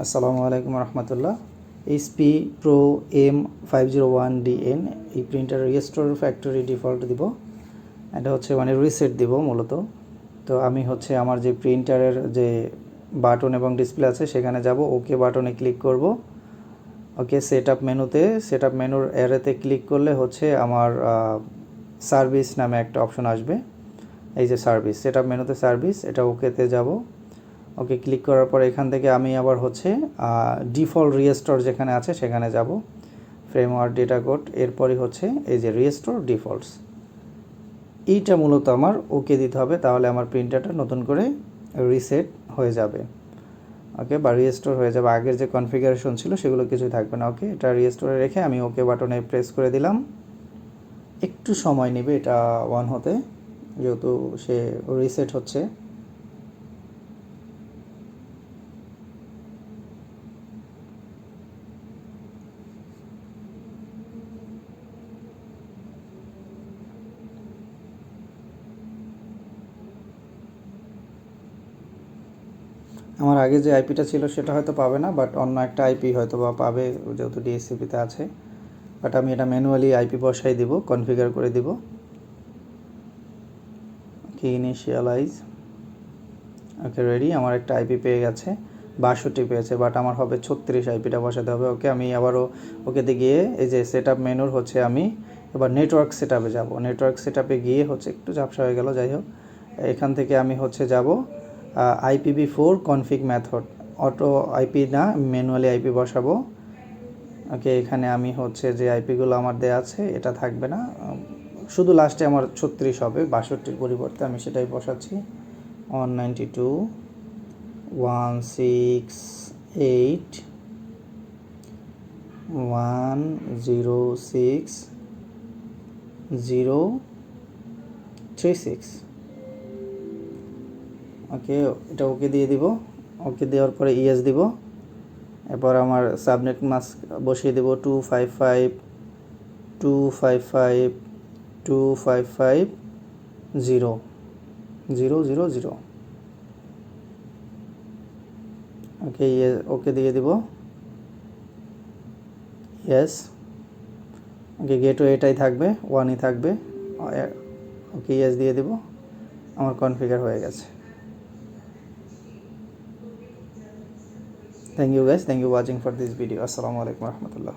আসসালামু আলাইকুম রহমতুল্লাহ। HP pro M501DN এই প্রিন্টার রিস্টোর ফ্যাক্টরি ডিফল্ট দিব। এটা হচ্ছে মানে রিসেট দিব মূলত। তো আমি হচ্ছে আমার যে প্রিন্টারের যে বাটন এবং ডিসপ্লে আছে সেখানে যাব, ওকে বাটনে ক্লিক করব। ওকে সেটআপ মেনুর এরেতে ক্লিক করলে হচ্ছে আমার সার্ভিস নামে একটা অপশন আসবে। এই যে সার্ভিস, সেটআপ মেনুতে সার্ভিস, এটা ওকেতে যাব। ওকে ক্লিক করার পর এখান থেকে আমি আবার হচ্ছে ডিফল্ট রিস্টোর যেখানে আছে সেখানে যাব, ফ্রেমওয়ার্ক ডেটা কোড, এরপরই হচ্ছে এই যে রিস্টোর ডিফল্টস, এইটা মূলত আমার ওকে দিতে হবে। তাহলে আমার প্রিন্টারটা নতুন করে রিসেট হয়ে যাবে। ওকে, বা রিস্টোর হয়ে যাবে, আগের যে কনফিগারেশন ছিল সেগুলো কিছুই থাকবে না। ওকে, এটা রিস্টোরে রেখে আমি ওকে বাটনে প্রেস করে দিলাম। একটু সময় নেবে এটা অন হতে, যেহেতু সে রিসেট হচ্ছে। আমার আগে যে আইপিটা ছিল সেটা হয়তো পাবে না, বাট অন্য একটা আইপি হয়তো বা পাবে, যেহেতু ডিএসসিপিতে আছে। বাট আমি এটা ম্যানুয়ালি আইপি বসাই দিব, কনফিগার করে দিব। ওকে, ইনিশিয়ালাইজ। ওকে, রেডি। আমার একটা আইপি পেয়ে গেছে, 62 পেয়েছে, বাট আমার হবে 36 আইপিটা বসাতে হবে। ওকে, আমি আবারও ওকেতে গিয়ে এই যে সেট আপ মেনুর হচ্ছে আমি এবার নেটওয়ার্ক সেট আপে যাবো। নেটওয়ার্ক সেট আপে গিয়ে হচ্ছে একটু ঝাপসা হয়ে গেল, যাই হোক, এখান থেকে আমি হচ্ছে যাব IPv4 config method, auto IP না, ম্যানুয়ালি আইপি বসাবো। ওকে, এখানে আমি হচ্ছে যে আইপিগুলো আমার দেওয়া আছে এটা থাকবে না, শুধু লাস্টে আমার 36 হবে, 62-র পরিবর্তে আমি সেটাই বসাচ্ছি। 192.168.106.036। ওকে, এটা ওকে দিয়ে দিব। ওকে দেওয়ার পরে ইয়েস দিব। এরপর আমার সাবনেট মাস্ক বসিয়ে দেব 255.255.255.0.0.0. ওকে, ওকে দিয়ে দিব, ইয়েস। ওকে, গেটওয়ে এটাই থাকবে, 1ই থাকবে। ওকে, ইয়েস দিয়ে দিব। আমার কনফিগার হয়ে গেছে। Thank you guys, thank you watching for this video. আসসালামু আলাইকুম রহমতুল্লাহ।